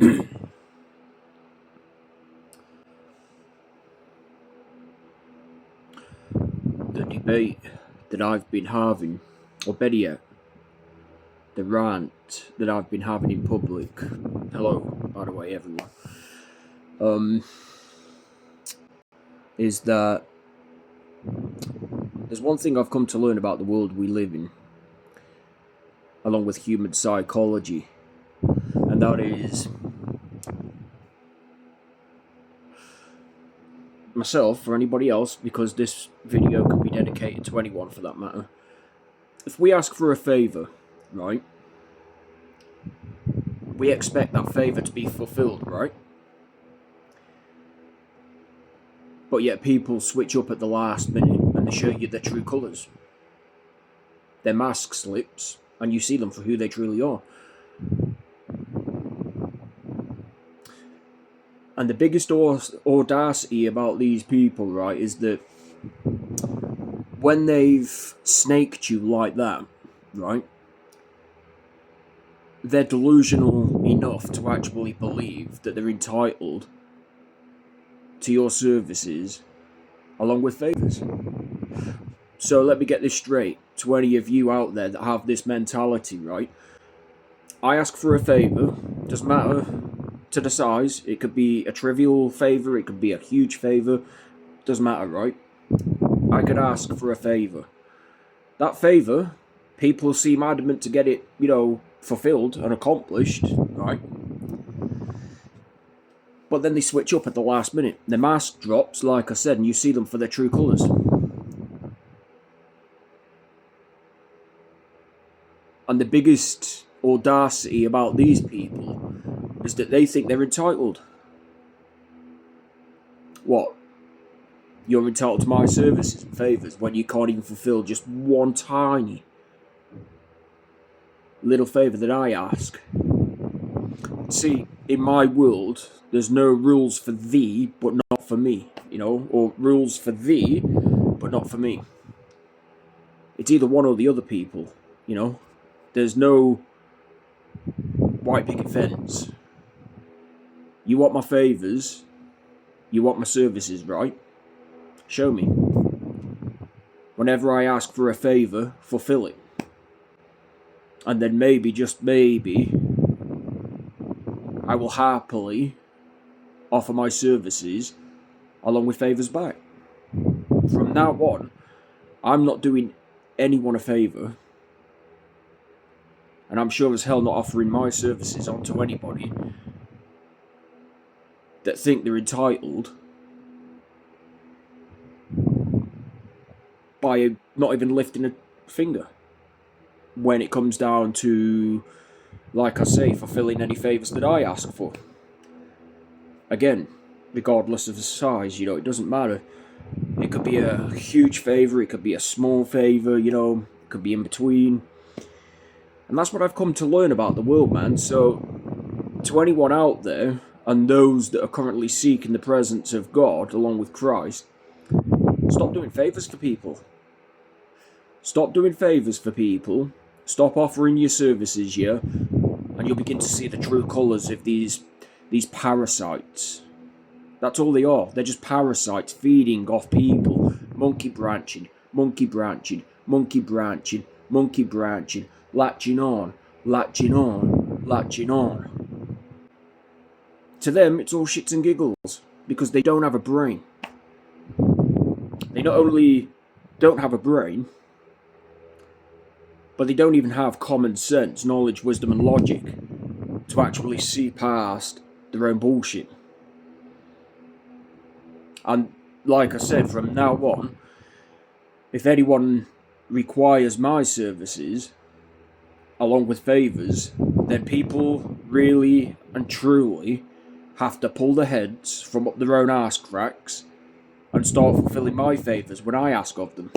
The debate that I've been having, or better yet, the rant that I've been having in public. Hello, by the way, everyone. Is that there's one thing I've come to learn about the world we live in, along with human psychology, and that is myself or anybody else, because this video can be dedicated to anyone for that matter. If we ask for a favour, right, we expect that favour to be fulfilled, right? But yet people switch up at the last minute and they show you their true colours. Their mask slips and you see them for who they truly are. And the biggest audacity about these people, right, is that when they've snaked you like that, right, they're delusional enough to actually believe that they're entitled to your services along with favours. So let me get this straight to any of you out there that have this mentality, right? I ask for a favour, doesn't matter to the size, it could be a trivial favour, it could be a huge favour, doesn't matter, right? I could ask for a favour. That favour, people seem adamant to get it, fulfilled and accomplished, right? But then they switch up at the last minute. Their mask drops, like I said, and you see them for their true colours. And the biggest audacity about these people is that they think they're entitled. What? You're entitled to my services and favours when you can't even fulfil just one tiny little favour that I ask. See, in my world, there's no rules for thee, but not for me, or rules for thee, but not for me. It's either one or the other, people, There's no white picket fence. You want my favours, you want my services, right? Show me. Whenever I ask for a favour, fulfill it. And then maybe, just maybe, I will happily offer my services along with favours back. From now on, I'm not doing anyone a favour, and I'm sure as hell not offering my services onto anybody that think they're entitled by not even lifting a finger when it comes down to, like I say, fulfilling any favours that I ask for. Again, regardless of the size, it doesn't matter. It could be a huge favour, it could be a small favour, it could be in between. And that's what I've come to learn about the world, man. So, to anyone out there, and those that are currently seeking the presence of God along with Christ, stop doing favours for people. Stop doing favours for people. Stop offering your services, yeah? And you'll begin to see the true colours of these parasites. That's all they are. They're just parasites feeding off people. Monkey branching, monkey branching, monkey branching, monkey branching, latching on, latching on, latching on. To them, it's all shits and giggles, because they don't have a brain. They not only don't have a brain, but they don't even have common sense, knowledge, wisdom and logic to actually see past their own bullshit. And like I said, from now on, if anyone requires my services along with favours, then people really and truly have to pull their heads from up their own arse cracks and start fulfilling my favours when I ask of them.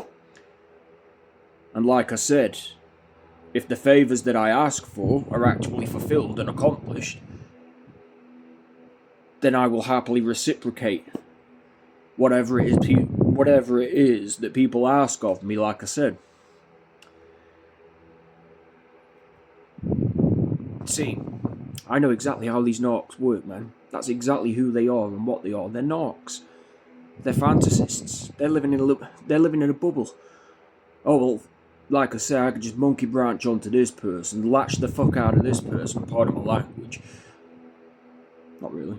And like I said, if the favours that I ask for are actually fulfilled and accomplished, then I will happily reciprocate whatever it is that people ask of me, like I said. See, I know exactly how these narcs work, man. That's exactly who they are and what they are. They're narcs. They're fantasists. They're living in a bubble. Oh well, like I say, I could just monkey branch onto this person, latch the fuck out of this person, pardon my language. Not really.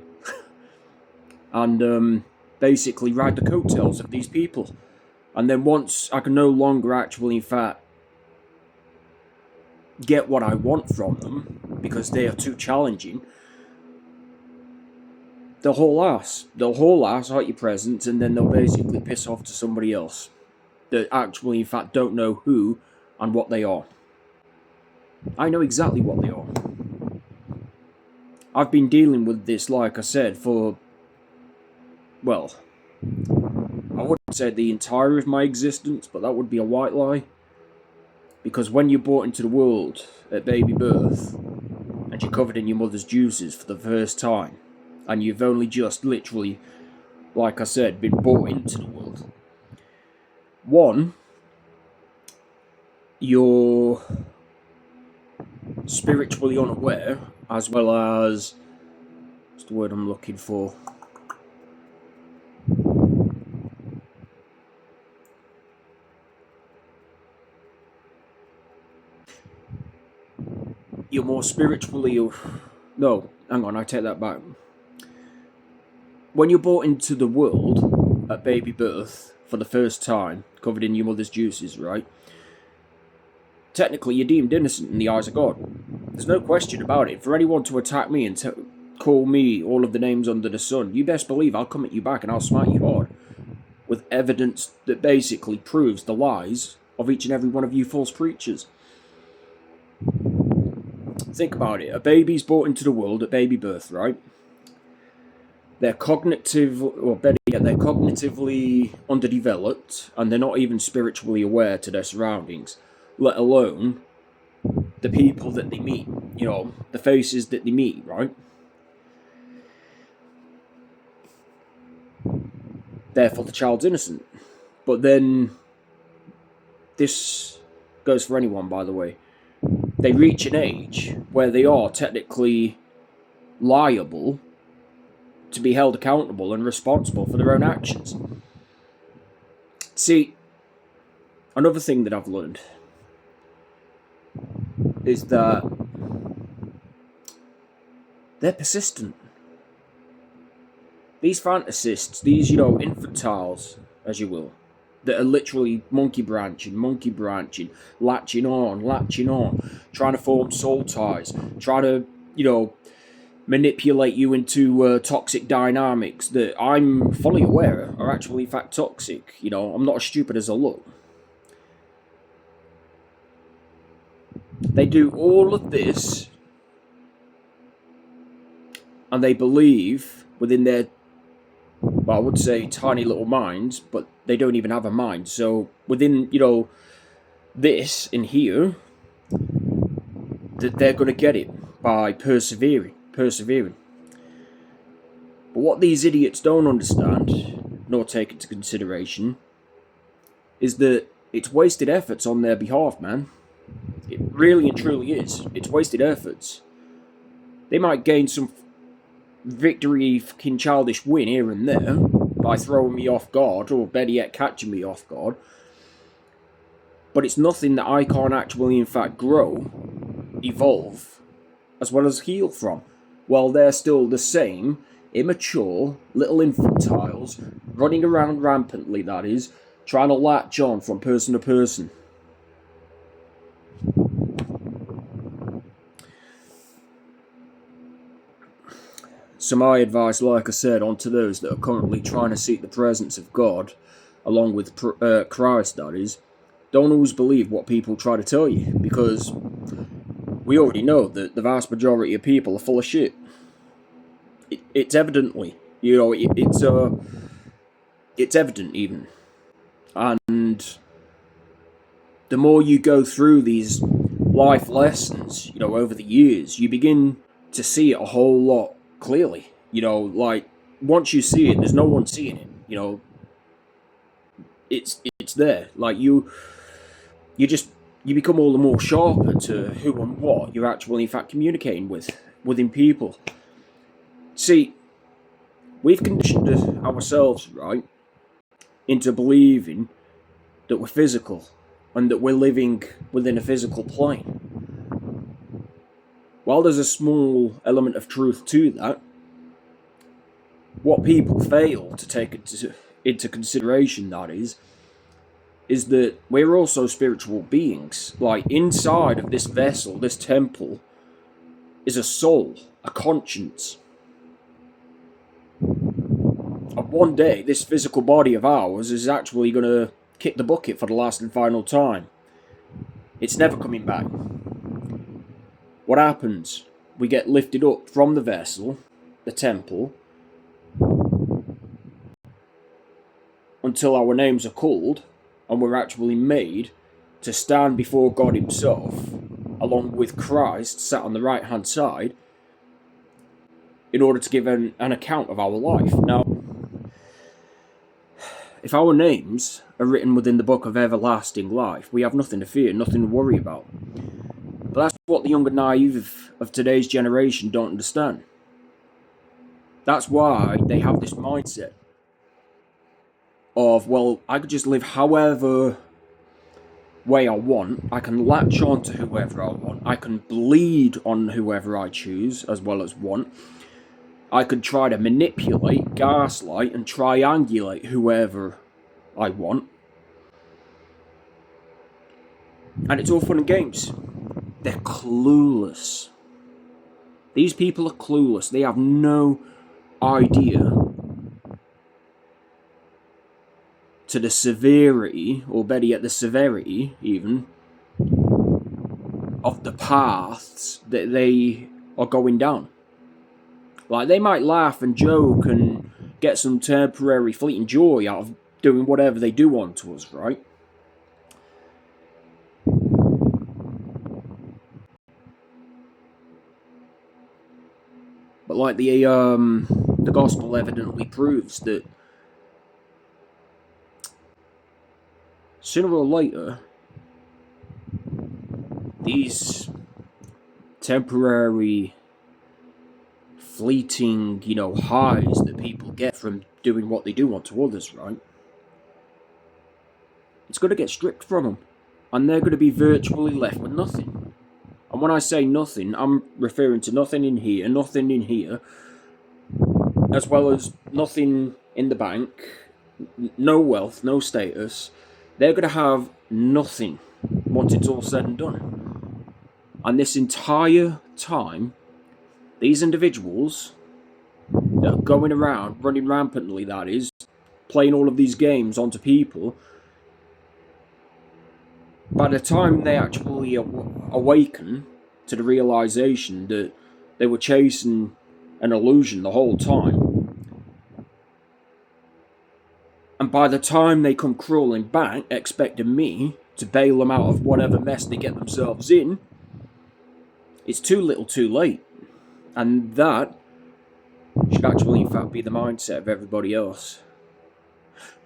And basically ride the coattails of these people. And then once I can no longer actually, in fact, get what I want from them, because they are too challenging, they'll haul ass. They'll haul ass out your presence, and then they'll basically piss off to somebody else that actually, in fact, don't know who and what they are. I know exactly what they are. I've been dealing with this, like I said, for, well, I wouldn't say the entire of my existence, but that would be a white lie. Because when you're brought into the world at baby birth, and you're covered in your mother's juices for the first time, and you've only just literally, like I said, been brought into the world, one, you're spiritually unaware, as well as, what's the word I'm looking for? You're more spiritually... No, hang on, I take that back. When you're brought into the world at baby birth for the first time, covered in your mother's juices, right? Technically, you're deemed innocent in the eyes of God. There's no question about it. For anyone to attack me and call me all of the names under the sun, you best believe I'll come at you back and I'll smite you hard. With evidence that basically proves the lies of each and every one of you false preachers. Think about it. A baby's brought into the world at baby birth, right? They're cognitively underdeveloped, and they're not even spiritually aware to their surroundings, let alone the people that they meet, you know, the faces that they meet, right? Therefore, the child's innocent. But then, this goes for anyone, by the way. They reach an age where they are technically liable to be held accountable and responsible for their own actions. See, another thing that I've learned is that they're persistent. These fantasists, these, you know, infantiles, as you will, that are literally monkey branching, latching on, trying to form soul ties, trying to, you know, manipulate you into toxic dynamics that I'm fully aware are actually, in fact, toxic. You know, I'm not as stupid as I look. They do all of this, and they believe within their, well, I would say tiny little minds, but they don't even have a mind. So within, you know, this in here, that they're going to get it by persevering. But what these idiots don't understand, nor take into consideration, is that it's wasted efforts on their behalf, man. It really and truly is. It's wasted efforts. They might gain some victory, fucking childish win here and there by throwing me off guard, or better yet, catching me off guard. But it's nothing that I can't actually, in fact, grow, evolve, as well as heal from. While they're still the same immature little infantiles running around rampantly, that is, trying to latch on from person to person. So my advice, like I said, onto those that are currently trying to seek the presence of God, along with Christ, that is, don't always believe what people try to tell you, because we already know that the vast majority of people are full of shit. It's evidently, you know, it's evident even. And the more you go through these life lessons, you know, over the years, you begin to see it a whole lot clearly. You know, like, once you see it, there's no one seeing it. You know, it's there. Like, you become all the more sharper to who and what you're actually, in fact, communicating with. within people. See, we've conditioned ourselves, right, into believing that we're physical and that we're living within a physical plane. While there's a small element of truth to that, what people fail to take into consideration, that is that we're also spiritual beings. Like, inside of this vessel, this temple, is a soul, a conscience. And one day, this physical body of ours is actually going to kick the bucket for the last and final time. It's never coming back. What happens? We get lifted up from the vessel, the temple, until our names are called, and we're actually made to stand before God himself, along with Christ sat on the right hand side, in order to give an account of our life. Now, if our names are written within the book of everlasting life, we have nothing to fear, nothing to worry about. But that's what the young and naive of today's generation don't understand. That's why they have this mindset of, well, I could just live however way I want. I can latch on to whoever I want. I can bleed on whoever I choose as well as want. I could try to manipulate, gaslight, and triangulate whoever I want. And it's all fun and games. They're clueless. These people are clueless. They have no idea to the severity, or better yet, the severity, even, of the paths that they are going down. Like, they might laugh and joke and get some temporary fleeting joy out of doing whatever they do onto us, right? But like the gospel evidently proves that sooner or later, these temporary, fleeting, highs that people get from doing what they do want to others, right? It's going to get stripped from them. And they're going to be virtually left with nothing. And when I say nothing, I'm referring to nothing in here, as well as nothing in the bank, no wealth, no status. They're going to have nothing once it's all said and done. And this entire time, these individuals that are going around, running rampantly, that is, playing all of these games onto people, by the time they actually awaken to the realization that they were chasing an illusion the whole time, and by the time they come crawling back expecting me to bail them out of whatever mess they get themselves in, it's too little too late. And that should actually in fact be the mindset of everybody else.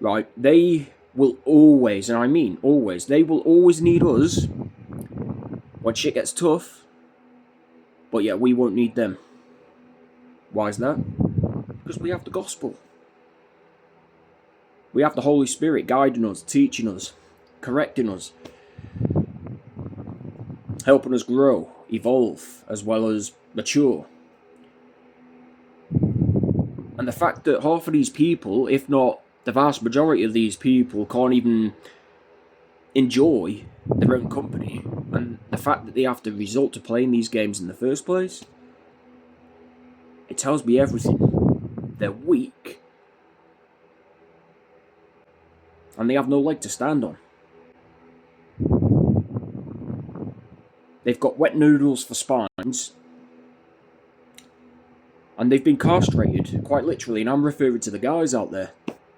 Right? They will always, and I mean always, they will always need us when shit gets tough, but yet we won't need them. Why is that? Because we have the gospel. We have the Holy Spirit guiding us, teaching us, correcting us, helping us grow, evolve, as well as mature. And the fact that half of these people, if not the vast majority of these people, can't even enjoy their own company, and the fact that they have to resort to playing these games in the first place, it tells me everything. They're weak, and they have no leg to stand on. They've got wet noodles for spines, and they've been castrated, quite literally, and I'm referring to the guys out there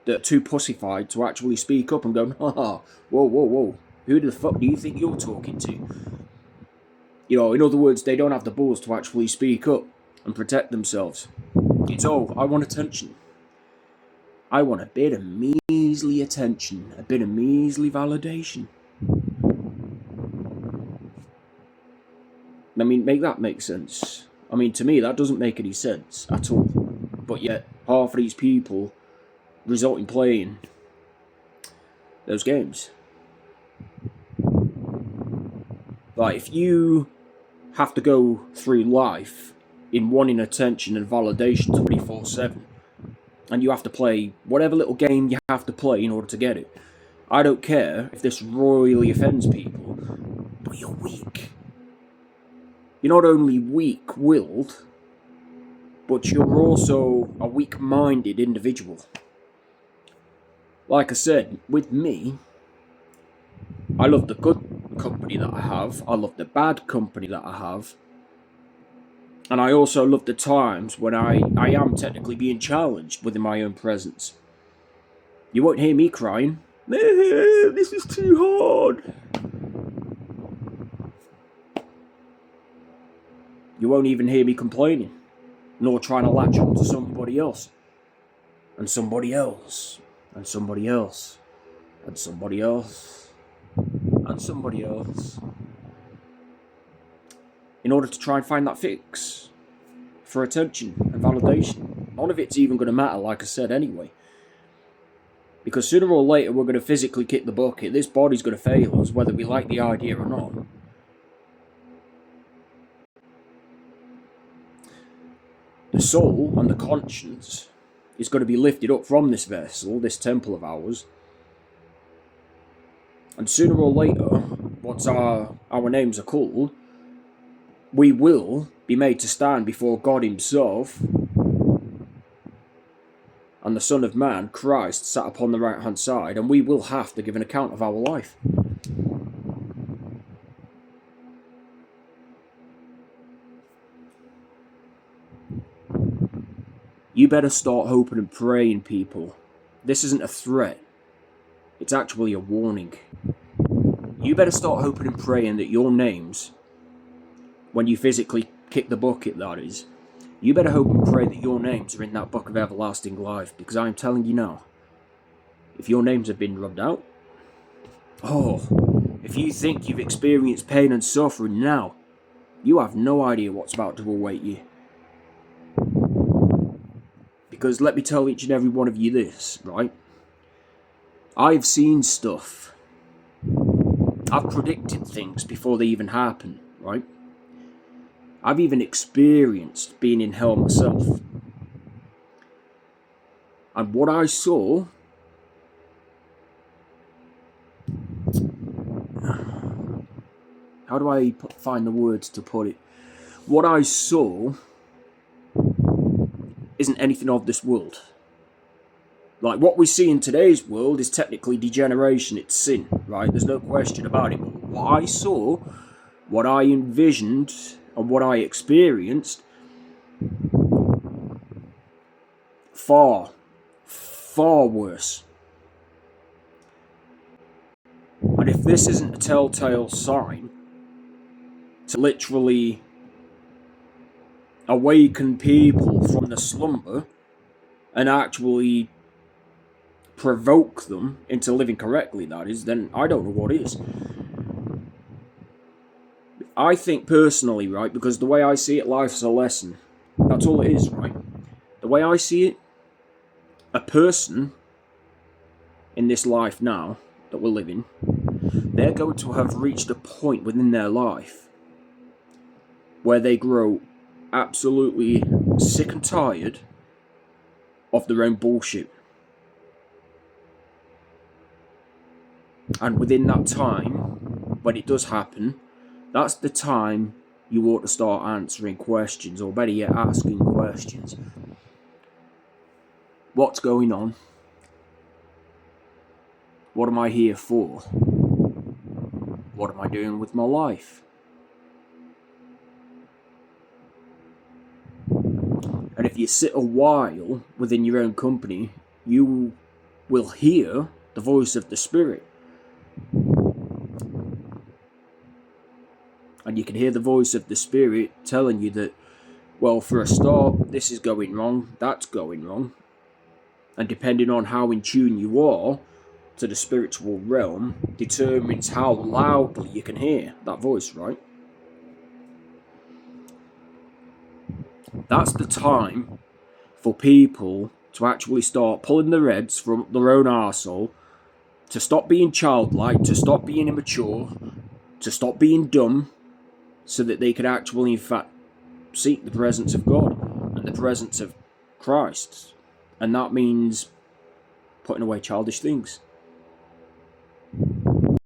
that are too pussyfied to actually speak up and go, haha, whoa, who the fuck do you think you're talking to? In other words, they don't have the balls to actually speak up and protect themselves. It's all, I want attention. I want a bit of measly attention, a bit of measly validation. I mean, make that make sense. I mean, to me, that doesn't make any sense at all. But yet, half of these people result in playing those games. Like, if you have to go through life in wanting attention and validation 24/7, and you have to play whatever little game you have to play in order to get it, I don't care if this royally offends people, but you're weak. You're not only weak-willed, but you're also a weak-minded individual. Like I said, with me, I love the good company that I have, I love the bad company that I have, and I also love the times when I am technically being challenged within my own presence. You won't hear me crying, this is too hard. You won't even hear me complaining, nor trying to latch on to somebody else, and somebody else, and somebody else, and somebody else, and somebody else, in order to try and find that fix for attention and validation. None of it's even going to matter, like I said, anyway. Because sooner or later we're going to physically kick the bucket. This body's going to fail us, whether we like the idea or not. The soul and the conscience is going to be lifted up from this vessel, this temple of ours. And sooner or later, once our names are called, we will be made to stand before God himself and the Son of Man, Christ, sat upon the right-hand side, and we will have to give an account of our life. You better start hoping and praying, people. This isn't a threat. It's actually a warning. You better start hoping and praying that your names, when you physically kick the bucket, that is, you better hope and pray that your names are in that book of everlasting life, because I'm telling you now, if your names have been rubbed out, if you think you've experienced pain and suffering now, you have no idea what's about to await you. Because let me tell each and every one of you this, right? I've seen stuff. I've predicted things before they even happen, right? I've even experienced being in hell myself. And what I saw, how do I find the words to put it? What I saw isn't anything of this world. Like, what we see in today's world is technically degeneration, it's sin, right? There's no question about it. But what I saw, what I envisioned, and what I experienced, far, far worse. And if this isn't a telltale sign to literally awaken people from the slumber and actually provoke them into living correctly, that is, then I don't know what is. I think personally, right, because the way I see it, life's a lesson. That's all it is, right? The way I see it, a person in this life now that we're living, they're going to have reached a point within their life where they grow absolutely sick and tired of their own bullshit. And within that time, when it does happen, that's the time you ought to start answering questions, or better yet, asking questions. What's going on? What am I here for? What am I doing with my life? And if you sit a while within your own company, you will hear the voice of the Spirit. And you can hear the voice of the Spirit telling you that, well, for a start, this is going wrong, that's going wrong. And depending on how in tune you are to the spiritual realm, determines how loudly you can hear that voice, right? That's the time for people to actually start pulling their heads from their own arsehole, to stop being childlike, to stop being immature, to stop being dumb, so that they could actually, in fact, seek the presence of God and the presence of Christ. And that means putting away childish things. And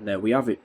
there we have it.